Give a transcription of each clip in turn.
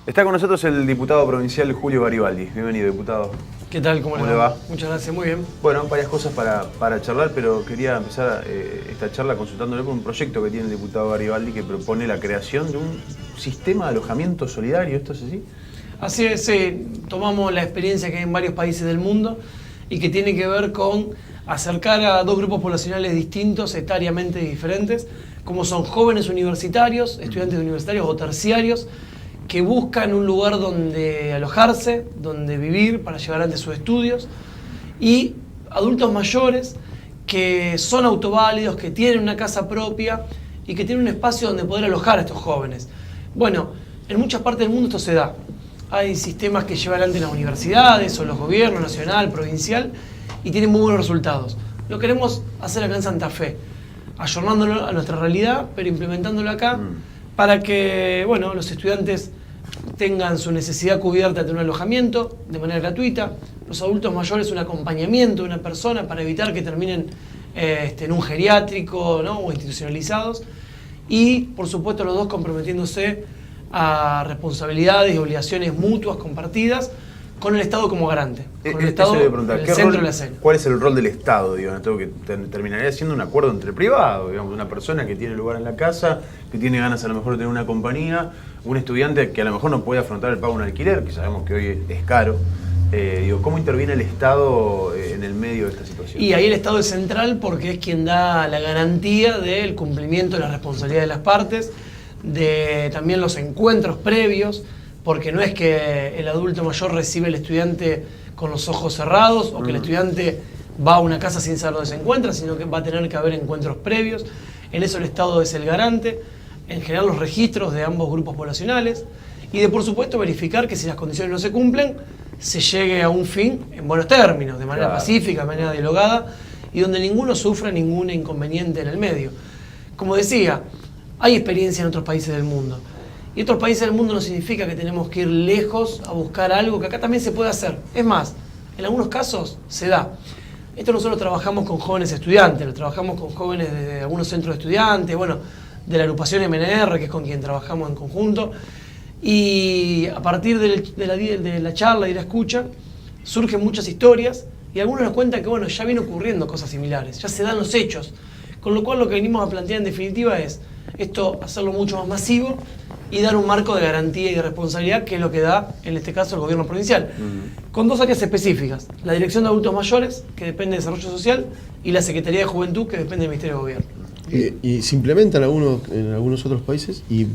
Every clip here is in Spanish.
Está con nosotros el diputado provincial Julio Garibaldi. Bienvenido, diputado. ¿Qué tal? ¿Cómo le va? Muchas gracias, muy bien. Bueno, varias cosas para charlar, pero quería empezar esta charla consultándole por un proyecto que tiene el diputado Garibaldi que propone la creación de un sistema de alojamiento solidario. ¿Esto es así? Así es, tomamos la experiencia que hay en varios países del mundo y que tiene que ver con acercar a dos grupos poblacionales distintos, etariamente diferentes, como son jóvenes universitarios, estudiantes universitarios o terciarios, que buscan un lugar donde alojarse, donde vivir para llevar adelante sus estudios, y adultos mayores que son autoválidos, que tienen una casa propia y que tienen un espacio donde poder alojar a estos jóvenes. Bueno, en muchas partes del mundo esto se da. Hay sistemas que llevan adelante las universidades o los gobiernos nacional, provincial, y tienen muy buenos resultados. Lo queremos hacer acá en Santa Fe, ayornándolo a nuestra realidad, pero implementándolo acá para que, bueno, los estudiantes tengan su necesidad cubierta de un alojamiento de manera gratuita, los adultos mayores un acompañamiento de una persona para evitar que terminen en un geriátrico, ¿no? O institucionalizados, y por supuesto los dos comprometiéndose a responsabilidades y obligaciones mutuas compartidas con el Estado como garante, con el Estado en el centro de la escena. ¿Cuál es el rol del Estado? Digo, esto que terminaría siendo un acuerdo entre privados, digamos, una persona que tiene lugar en la casa, que tiene ganas a lo mejor de tener una compañía, un estudiante que a lo mejor no puede afrontar el pago de un alquiler, que sabemos que hoy es caro. Digo, ¿cómo interviene el Estado en el medio de esta situación? Y ahí el Estado es central porque es quien da la garantía del cumplimiento de las responsabilidades de las partes, de también los encuentros previos, porque no es que el adulto mayor recibe al estudiante con los ojos cerrados o que el estudiante va a una casa sin saber dónde se encuentra, sino que va a tener que haber encuentros previos. En eso el Estado es el garante, en generar los registros de ambos grupos poblacionales y de, por supuesto, verificar que si las condiciones no se cumplen, se llegue a un fin en buenos términos, de manera pacífica, de manera dialogada y donde ninguno sufra ningún inconveniente en el medio. Como decía, hay experiencia en otros países del mundo. Y otros países del mundo no significa que tenemos que ir lejos a buscar algo que acá también se puede hacer. Es más, en algunos casos se da. Esto nosotros trabajamos con jóvenes estudiantes, lo trabajamos con jóvenes de algunos centros de estudiantes, bueno, de la agrupación MNR, que es con quien trabajamos en conjunto. Y a partir de la charla y la escucha, surgen muchas historias y algunos nos cuentan que bueno, ya viene ocurriendo cosas similares, ya se dan los hechos. Con lo cual lo que venimos a plantear en definitiva es esto, hacerlo mucho más masivo y dar un marco de garantía y de responsabilidad, que es lo que da, en este caso, el gobierno provincial. Con dos áreas específicas: la Dirección de Adultos Mayores, que depende de Desarrollo Social, y la Secretaría de Juventud, que depende del Ministerio de Gobierno. Y se implementa en algunos otros países y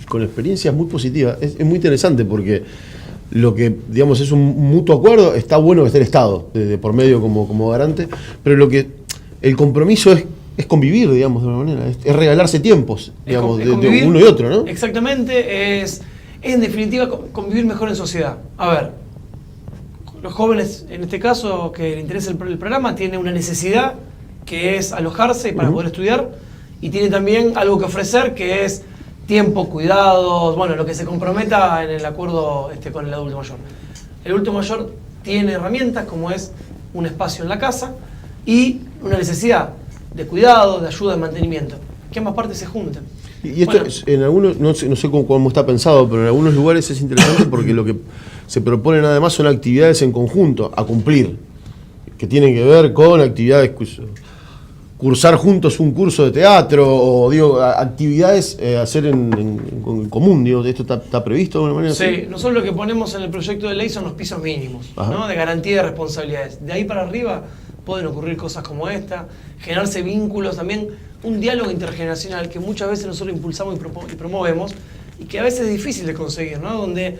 con experiencias muy positivas. Es muy interesante porque lo que, digamos, es un mutuo acuerdo. Está bueno que esté el Estado de por medio como garante, pero el compromiso es convivir, digamos, de alguna manera, es regalarse tiempos, digamos, de uno y otro, ¿no? Exactamente, es en definitiva convivir mejor en sociedad. A ver, los jóvenes, en este caso, que le interesa el programa, tienen una necesidad que es alojarse para poder estudiar, y tiene también algo que ofrecer, que es tiempo, cuidados, bueno, lo que se comprometa en el acuerdo con el adulto mayor. El adulto mayor tiene herramientas como es un espacio en la casa y una necesidad de cuidado, de ayuda, de mantenimiento, que ambas partes se junten. Y esto, bueno, en algunos, no sé cómo está pensado, pero en algunos lugares es interesante porque lo que se proponen además son actividades en conjunto a cumplir, que tienen que ver con actividades, cursar juntos un curso de teatro, o digo, actividades a hacer en común. Digo, ¿esto está previsto de alguna manera? Sí, nosotros lo que ponemos en el proyecto de ley son los pisos mínimos, ¿no? De garantía de responsabilidades. De ahí para arriba pueden ocurrir cosas como esta, generarse vínculos, también un diálogo intergeneracional que muchas veces nosotros impulsamos y promovemos, y que a veces es difícil de conseguir, ¿no? Donde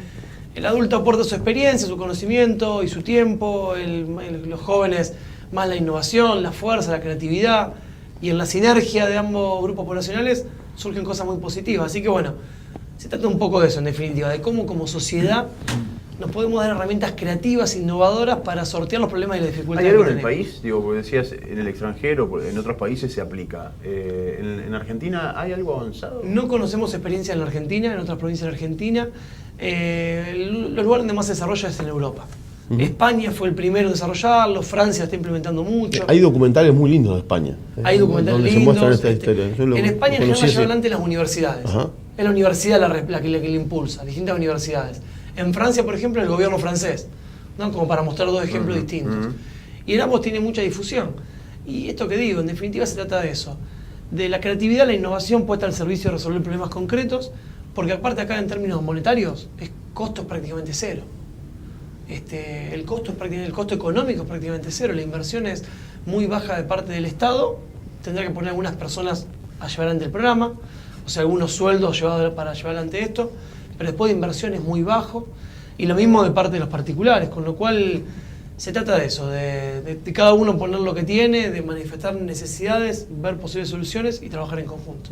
el adulto aporta su experiencia, su conocimiento y su tiempo, los jóvenes más la innovación, la fuerza, la creatividad, y en la sinergia de ambos grupos poblacionales surgen cosas muy positivas. Así que bueno, se trata un poco de eso en definitiva, de cómo como sociedad nos podemos dar herramientas creativas, innovadoras para sortear los problemas y las dificultades. ¿Hay algo en el país? Digo, porque decías en el extranjero, en otros países se aplica. ¿En Argentina hay algo avanzado? No conocemos experiencia en la Argentina, en otras provincias de Argentina. Los lugares donde más se desarrolla es en Europa. España fue el primero en desarrollarlo, Francia está implementando mucho. Hay documentales muy lindos de España. Hay documentales donde lindos. Se muestran esta historia. En España en general llevan adelante las universidades. es la universidad la que le impulsa, distintas universidades. En Francia, por ejemplo, el gobierno francés, ¿no? Como para mostrar dos ejemplos distintos. Y en ambos tiene mucha difusión. Y esto que digo, en definitiva se trata de eso, de la creatividad, la innovación puesta al servicio de resolver problemas concretos, porque aparte acá en términos monetarios, el costo es prácticamente cero. El costo económico es prácticamente cero, la inversión es muy baja de parte del Estado, tendrá que poner algunas personas a llevar adelante el programa, o sea, algunos sueldos para llevar adelante esto, pero después de inversión es muy bajo, y lo mismo de parte de los particulares, con lo cual se trata de eso, de cada uno poner lo que tiene, de manifestar necesidades, ver posibles soluciones y trabajar en conjunto.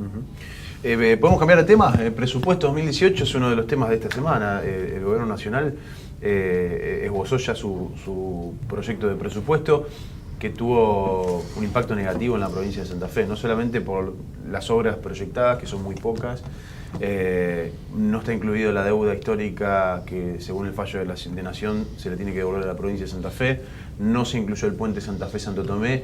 ¿Podemos cambiar de tema? El presupuesto 2018 es uno de los temas de esta semana. El Gobierno Nacional esbozó ya su proyecto de presupuesto, que tuvo un impacto negativo en la provincia de Santa Fe, no solamente por las obras proyectadas, que son muy pocas, no está incluido la deuda histórica que según el fallo de Nación se le tiene que devolver a la provincia de Santa Fe, no se incluyó el puente Santa Fe-Santo Tomé.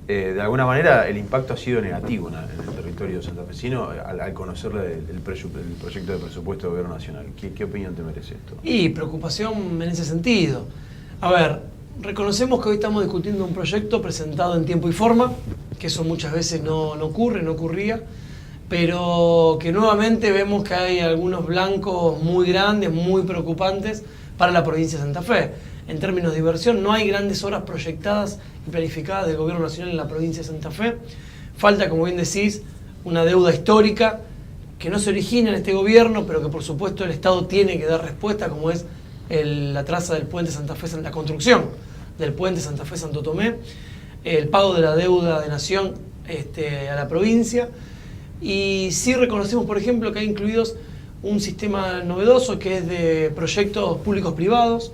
De alguna manera el impacto ha sido negativo en el territorio santafesino al conocer el proyecto de presupuesto del Gobierno Nacional. ¿Qué opinión te merece esto? Y preocupación en ese sentido. A ver, reconocemos que hoy estamos discutiendo un proyecto presentado en tiempo y forma, que eso muchas veces no ocurría, pero que nuevamente vemos que hay algunos blancos muy grandes, muy preocupantes para la provincia de Santa Fe. En términos de inversión, no hay grandes obras proyectadas y planificadas del Gobierno Nacional en la provincia de Santa Fe. Falta, como bien decís, una deuda histórica que no se origina en este gobierno, pero que por supuesto el Estado tiene que dar respuesta, como es la traza del puente Santa Fe, la construcción del puente Santa Fe-Santo Tomé, el pago de la deuda de Nación a la provincia. Y sí reconocemos, por ejemplo, que hay incluidos un sistema novedoso que es de proyectos públicos privados,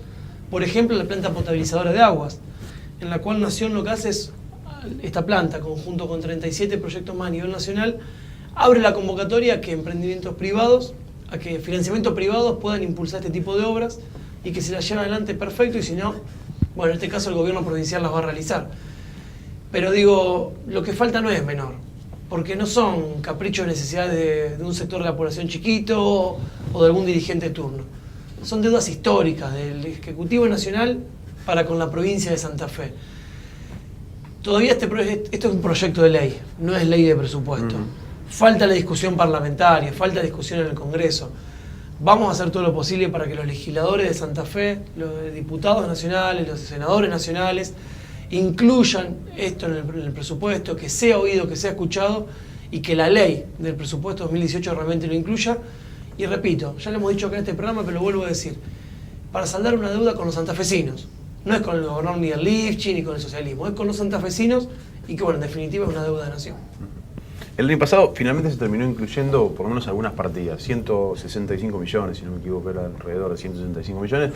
por ejemplo, la planta potabilizadora de aguas, en la cual Nación lo que hace es, esta planta, conjunto con 37 proyectos más a nivel nacional, abre la convocatoria a que emprendimientos privados, a que financiamientos privados puedan impulsar este tipo de obras y que se las lleven adelante perfecto, y si no, bueno, en este caso el gobierno provincial las va a realizar. Pero digo, lo que falta no es menor, porque no son caprichos, necesidades de un sector de la población chiquito o de algún dirigente de turno. Son deudas históricas del Ejecutivo Nacional para con la provincia de Santa Fe. Todavía esto es un proyecto de ley, no es ley de presupuesto. Falta la discusión parlamentaria, falta la discusión en el Congreso. Vamos a hacer todo lo posible para que los legisladores de Santa Fe, los diputados nacionales, los senadores nacionales, incluyan esto en el presupuesto, que sea oído, que sea escuchado, y que la ley del presupuesto 2018 realmente lo incluya. Y repito, ya lo hemos dicho acá en este programa, pero lo vuelvo a decir, para saldar una deuda con los santafesinos. No es con el gobernador Miguel Lifchi ni con el socialismo, es con los santafesinos, y que, bueno, en definitiva es una deuda de Nación. El año pasado finalmente se terminó incluyendo por lo menos algunas partidas, 165 millones, si no me equivoco, era alrededor de 165 millones.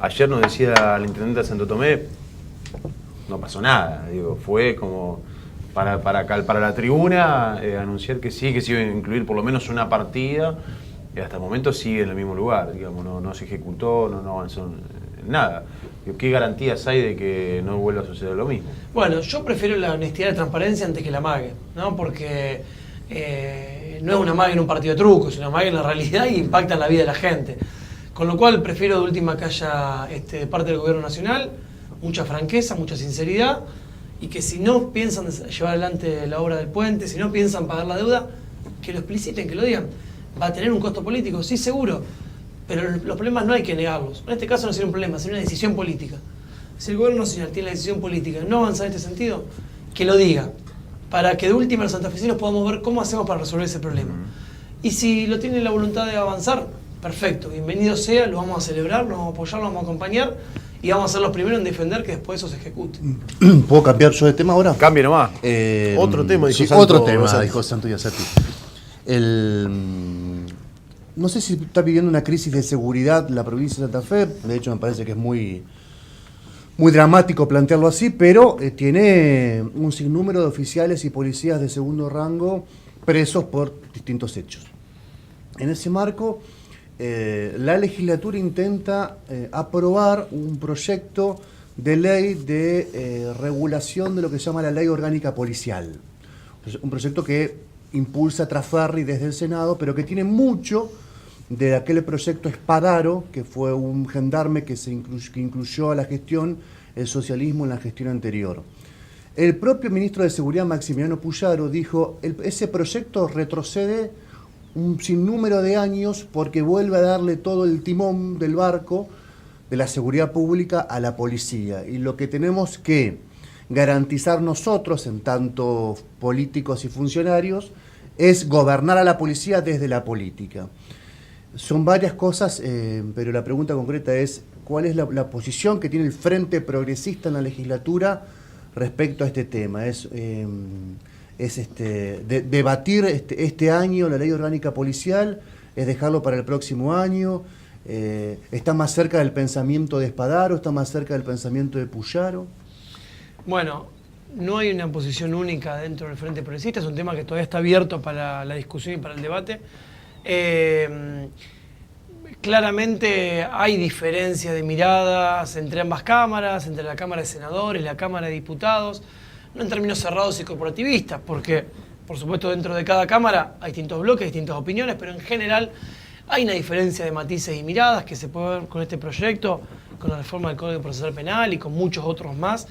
Ayer nos decía la intendente de Santo Tomé, no pasó nada, digo, fue como para la tribuna anunciar que sí iba a incluir por lo menos una partida, y hasta el momento sigue en el mismo lugar, digamos, no se ejecutó, no avanzó nada. ¿Qué garantías hay de que no vuelva a suceder lo mismo? Bueno, yo prefiero la honestidad y la transparencia antes que la amague, ¿no? Porque no es una amague en un partido de truco, es una amague en la realidad y impacta en la vida de la gente. Con lo cual prefiero de última que haya de parte del Gobierno Nacional mucha franqueza, mucha sinceridad, y que si no piensan llevar adelante la obra del puente, si no piensan pagar la deuda, que lo expliciten, que lo digan. ¿Va a tener un costo político? Sí, seguro. Pero los problemas no hay que negarlos. En este caso no sería un problema, sería una decisión política. Si el Gobierno Nacional tiene la decisión política de no avanzar en este sentido, que lo diga, para que de última los santafesinos podamos ver cómo hacemos para resolver ese problema. Y si lo tiene la voluntad de avanzar, perfecto, bienvenido sea, lo vamos a celebrar, lo vamos a apoyar, lo vamos a acompañar, y vamos a ser los primeros en defender que después eso se ejecute. ¿Puedo cambiar yo de tema ahora? Cambie nomás. Otro tema, sí, dijo Santo, otro tema, Santo. dijo Santo Iazati. No sé si está viviendo una crisis de seguridad la provincia de Santa Fe, de hecho me parece que es muy dramático plantearlo así, pero tiene un sinnúmero de oficiales y policías de segundo rango presos por distintos hechos. En ese marco, la legislatura intenta aprobar un proyecto de ley de regulación de lo que se llama la Ley Orgánica Policial. Un proyecto que impulsa Trasferri desde el Senado, pero que tiene mucho de aquel proyecto Espadaro, que fue un gendarme que incluyó a la gestión el socialismo en la gestión anterior. El propio ministro de Seguridad, Maximiliano Puyaro, dijo ese proyecto retrocede un sinnúmero de años porque vuelve a darle todo el timón del barco de la seguridad pública a la policía. Y lo que tenemos que garantizar nosotros, en tanto políticos y funcionarios, es gobernar a la policía desde la política. Son varias cosas, pero la pregunta concreta es ¿cuál es la posición que tiene el Frente Progresista en la legislatura respecto a este tema? Debatir este año la ley orgánica policial, es dejarlo para el próximo año, está más cerca del pensamiento de Espadaro, está más cerca del pensamiento de Puyaro. Bueno, no hay una posición única dentro del Frente Progresista, es un tema que todavía está abierto para la discusión y para el debate. Claramente hay diferencia de miradas entre ambas cámaras, entre la Cámara de Senadores y la Cámara de Diputados, no en términos cerrados y corporativistas, porque por supuesto dentro de cada cámara hay distintos bloques, distintas opiniones, pero en general hay una diferencia de matices y miradas que se puede ver con este proyecto, con la reforma del Código Procesal Penal y con muchos otros más,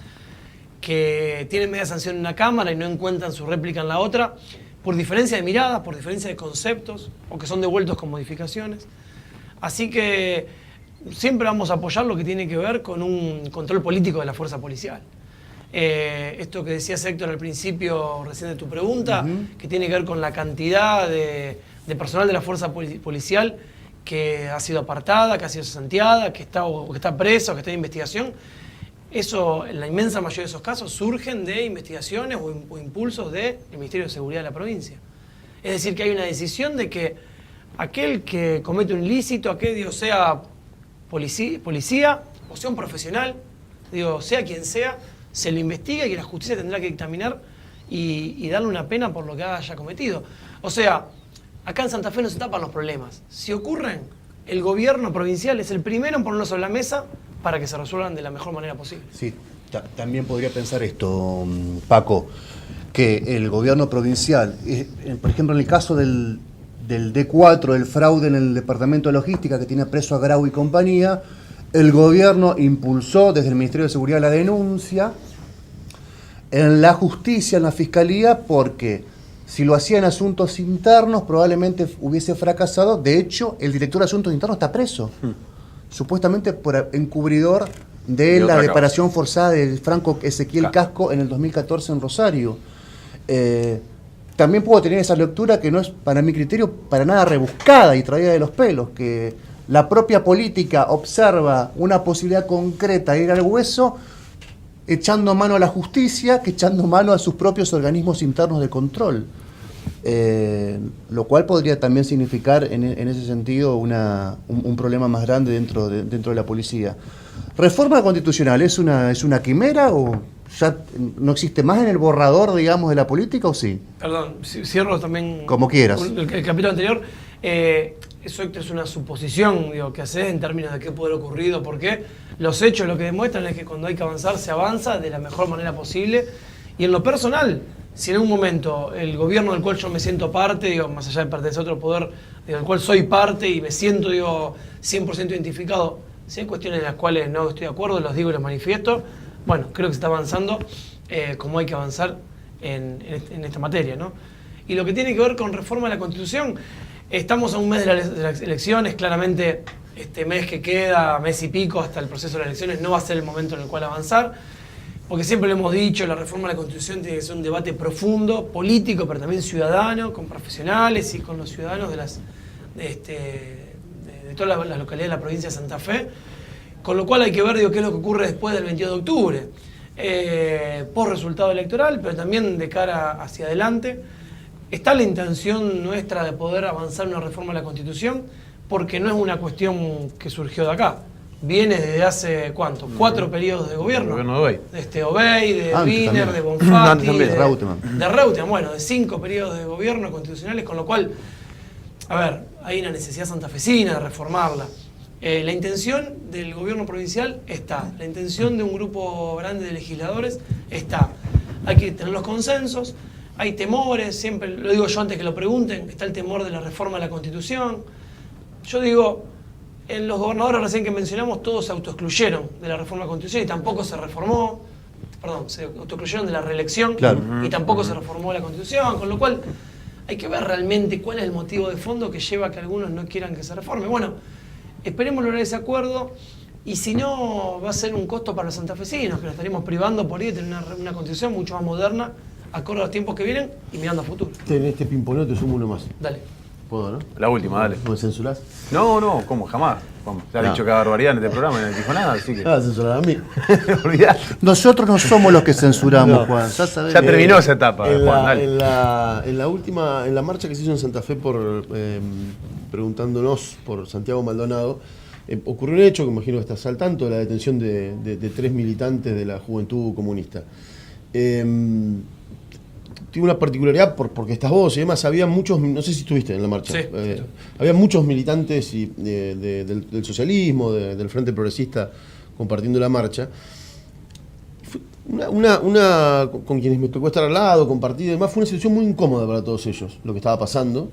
que tienen media sanción en una cámara y no encuentran su réplica en la otra, por diferencia de miradas, por diferencia de conceptos, o que son devueltos con modificaciones. Así que siempre vamos a apoyar lo que tiene que ver con un control político de la fuerza policial. Esto que decías, Héctor, al principio recién de tu pregunta, que tiene que ver con la cantidad de personal de la fuerza policial que ha sido apartada, que ha sido cesanteada, que está preso, que está en investigación. Eso, en la inmensa mayoría de esos casos, surgen de investigaciones o impulsos del Ministerio de Seguridad de la provincia. Es decir, que hay una decisión de que aquel que comete un ilícito, aquel, sea policía o sea un profesional, sea quien sea, se lo investiga y que la justicia tendrá que dictaminar y darle una pena por lo que haya cometido. O sea, acá en Santa Fe no se tapan los problemas. Si ocurren, el gobierno provincial es el primero en ponerlos sobre la mesa para que se resuelvan de la mejor manera posible. Sí, también podría pensar esto, Paco, que el gobierno provincial, por ejemplo, en el caso del D4, el fraude en el departamento de logística que tiene preso a Grau y compañía, el gobierno impulsó desde el Ministerio de Seguridad la denuncia en la justicia, en la fiscalía, porque si lo hacía en asuntos internos probablemente hubiese fracasado. De hecho, el director de asuntos internos está preso, supuestamente por encubridor de la separación forzada del Franco Ezequiel Casco en el 2014 en Rosario. También puedo tener esa lectura que no es, para mi criterio, para nada rebuscada y traída de los pelos, que la propia política observa una posibilidad concreta de ir al hueso, echando mano a la justicia, que echando mano a sus propios organismos internos de control. Lo cual podría también significar, en ese sentido, un problema más grande dentro de la policía. ¿Reforma constitucional es una quimera o ya no existe más en el borrador, digamos, de la política, o sí? Perdón, cierro también... Como quieras. El capítulo anterior. Eso es una suposición, que haces en términos de qué puede haber ocurrido, porque los hechos lo que demuestran es que cuando hay que avanzar, se avanza de la mejor manera posible. Y en lo personal, si en algún momento el gobierno del cual yo me siento parte, más allá de pertenecer a otro poder, del cual soy parte y me siento 100% identificado, si hay cuestiones en las cuales no estoy de acuerdo, los digo y los manifiesto, bueno, creo que se está avanzando como hay que avanzar en esta materia, ¿no? Y lo que tiene que ver con reforma de la Constitución, estamos a un mes de las elecciones, claramente este mes que queda, mes y pico hasta el proceso de las elecciones, no va a ser el momento en el cual avanzar, porque siempre lo hemos dicho, la reforma de la Constitución tiene que ser un debate profundo, político, pero también ciudadano, con profesionales y con los ciudadanos de todas las localidades de la provincia de Santa Fe, con lo cual hay que ver qué es lo que ocurre después del 22 de octubre, por resultado electoral, pero también de cara hacia adelante. Está la intención nuestra de poder avanzar en una reforma de la Constitución, porque no es una cuestión que surgió de acá. Viene desde hace, ¿cuánto? 4 periodos de gobierno. El gobierno de Obey. De Obey, de Wiener, también. de Bonfatti, De de Reutemann. Reutemann, bueno, de 5 periodos de gobierno constitucionales, con lo cual, a ver, hay una necesidad santafesina de reformarla. La intención del gobierno provincial está, la intención de un grupo grande de legisladores está. Hay que tener los consensos, hay temores, siempre lo digo yo antes que lo pregunten, está el temor de la reforma de la Constitución. Yo digo, en los gobernadores recién que mencionamos, todos se autoexcluyeron de la reforma de la Constitución y tampoco se reformó, se autoexcluyeron de la reelección y tampoco se reformó la Constitución, con lo cual hay que ver realmente cuál es el motivo de fondo que lleva a que algunos no quieran que se reforme. Bueno, esperemos lograr ese acuerdo y si no, va a ser un costo para los santafesinos, que nos estaríamos privando por ahí de tener una Constitución mucho más moderna, acorde a los tiempos que vienen y mirando a futuro. En este pimponeo te sumo uno más. Dale. ¿Puedo, no? La última, dale. ¿Me censurás? No, ¿cómo? Jamás. Te ha dicho cada barbaridad en este programa y no dijo nada, así que... Ah, censurar a mí. Olvidate. Nosotros no somos los que censuramos, No. Juan. Ya sabés. Ya terminó esa etapa, En Juan, la, dale. en la marcha que se hizo en Santa Fe preguntándonos por Santiago Maldonado, ocurrió un hecho que imagino que estás al tanto de la detención de 3 militantes de la Juventud Comunista. Tiene una particularidad porque estás vos y demás, había muchos, no sé si estuviste en la marcha, Sí. había muchos militantes del socialismo, del Frente Progresista compartiendo la marcha. Con quienes me tocó estar al lado, compartir y demás, fue una situación muy incómoda para todos ellos, lo que estaba pasando,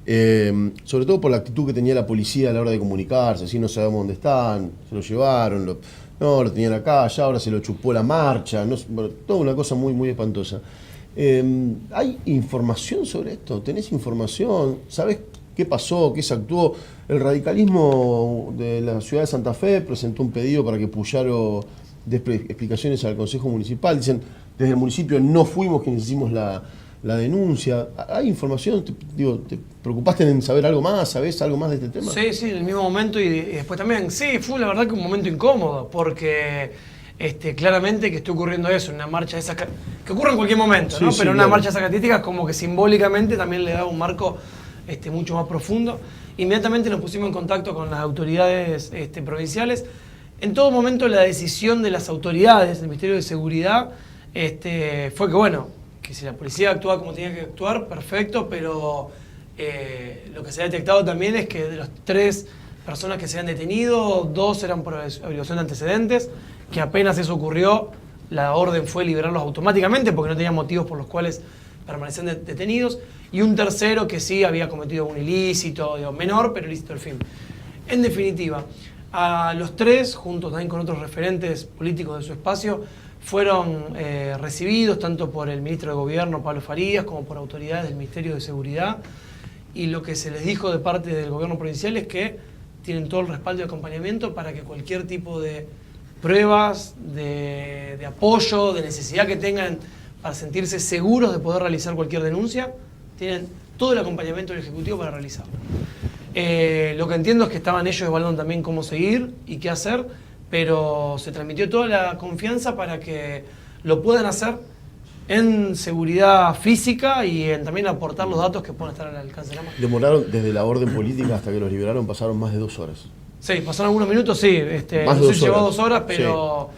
sobre todo por la actitud que tenía la policía a la hora de comunicarse, así no sabemos dónde están, se lo llevaron, lo tenían acá, ya ahora se lo chupó la marcha, bueno, toda una cosa muy, muy espantosa. ¿Hay información sobre esto? ¿Tenés información? ¿Sabés qué pasó? ¿Qué se actuó? El radicalismo de la ciudad de Santa Fe presentó un pedido para que Puyaro dé explicaciones al Consejo Municipal. Dicen, desde el municipio no fuimos quienes hicimos la denuncia. ¿Hay información? ¿Te preocupaste en saber algo más? ¿Sabés algo más de este tema? Sí, en el mismo momento y después también. Sí, fue la verdad que un momento incómodo, porque claramente que esté ocurriendo eso, una marcha de esas que ocurre en cualquier momento, ¿no? Sí, Pero sí, una claro. marcha de esas características como que simbólicamente también le da un marco mucho más profundo. Inmediatamente nos pusimos en contacto con las autoridades provinciales. En todo momento la decisión de las autoridades del Ministerio de Seguridad fue que, bueno, que si la policía actuaba como tenía que actuar, perfecto, pero lo que se ha detectado también es que de las 3 personas que se han detenido, 2 eran por averiguación de antecedentes, que apenas eso ocurrió, la orden fue liberarlos automáticamente porque no tenían motivos por los cuales permanecían detenidos, y un tercero que sí había cometido un ilícito, menor, pero ilícito al fin. En definitiva, a los 3, juntos también con otros referentes políticos de su espacio, fueron recibidos tanto por el ministro de Gobierno, Pablo Farías, como por autoridades del Ministerio de Seguridad, y lo que se les dijo de parte del gobierno provincial es que tienen todo el respaldo y acompañamiento para que cualquier tipo de pruebas, de apoyo, de necesidad que tengan para sentirse seguros de poder realizar cualquier denuncia, tienen todo el acompañamiento del Ejecutivo para realizarlo. Lo que entiendo es que estaban ellos evaluando también cómo seguir y qué hacer, pero se transmitió toda la confianza para que lo puedan hacer en seguridad física y en también aportar los datos que puedan estar al alcance de la mano. Demoraron desde la orden política hasta que los liberaron, pasaron más de 2 horas. Sí, pasaron algunos minutos, sí. Más de No 2 sé si llegó a horas. 2 horas, pero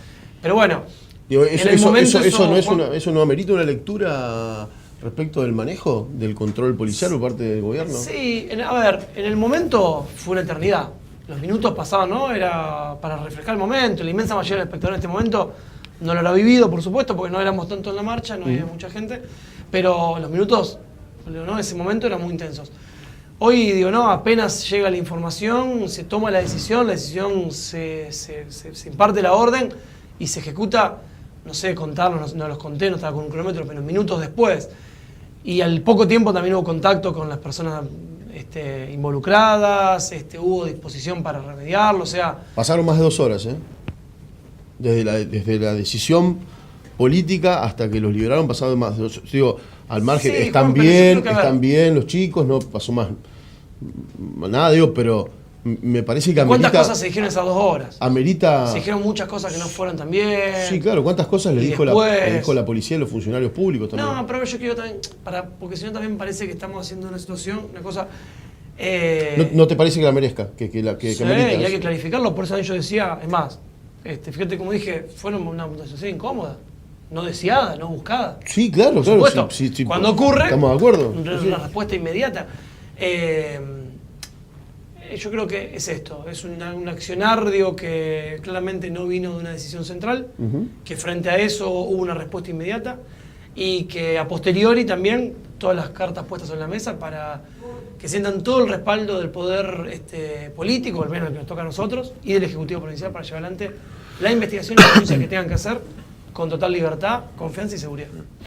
bueno. Digo, en el momento ¿eso no amerita una lectura respecto del manejo, del control policial por parte del gobierno? Sí, a ver, en el momento fue una eternidad. Los minutos pasaban, ¿no? Era para refrescar el momento. La inmensa mayoría del espectador en este momento no lo habrá vivido, por supuesto, porque no éramos tanto en la marcha, no había mucha gente. Pero los minutos, ¿no? En ese momento eran muy intensos. Hoy, apenas llega la información, se toma la decisión se imparte la orden y se ejecuta, no sé contarlos, no los conté, no estaba con un cronómetro, pero minutos después. Y al poco tiempo también hubo contacto con las personas involucradas, hubo disposición para remediarlo, o sea... Pasaron más de 2 horas, ¿eh? Desde la decisión política hasta que los liberaron pasaron más de 2 horas. Digo, al margen, Sí, están Juan, pero bien, yo creo que, están bien los chicos, no pasó más nada, digo, pero me parece que ¿Cuántas amerita... cosas se dijeron esas 2 horas? Amerita... Se dijeron muchas cosas que no fueron tan bien. Sí, claro, ¿cuántas cosas le Y dijo, después- le dijo la policía y los funcionarios públicos también? No, pero yo quiero también, porque si no también parece que estamos haciendo una situación, una cosa... ¿No te parece que la merezca? Que sí, amerita y hay eso? que clarificarlo, por eso yo decía, es más, fíjate como dije, fueron una situación incómoda, no deseada, no buscada. Sí, claro, Por claro. supuesto, sí, cuando ocurre, estamos de acuerdo. una respuesta inmediata. Yo creo que es esto, es un accionar, que claramente no vino de una decisión central, Ujú. que frente a eso hubo una respuesta inmediata y que a posteriori también todas las cartas puestas en la mesa para que sientan todo el respaldo del poder político, al menos el que nos toca a nosotros, y del Ejecutivo Provincial para llevar adelante la investigación y la justicia que tengan que hacer con total libertad, confianza y seguridad.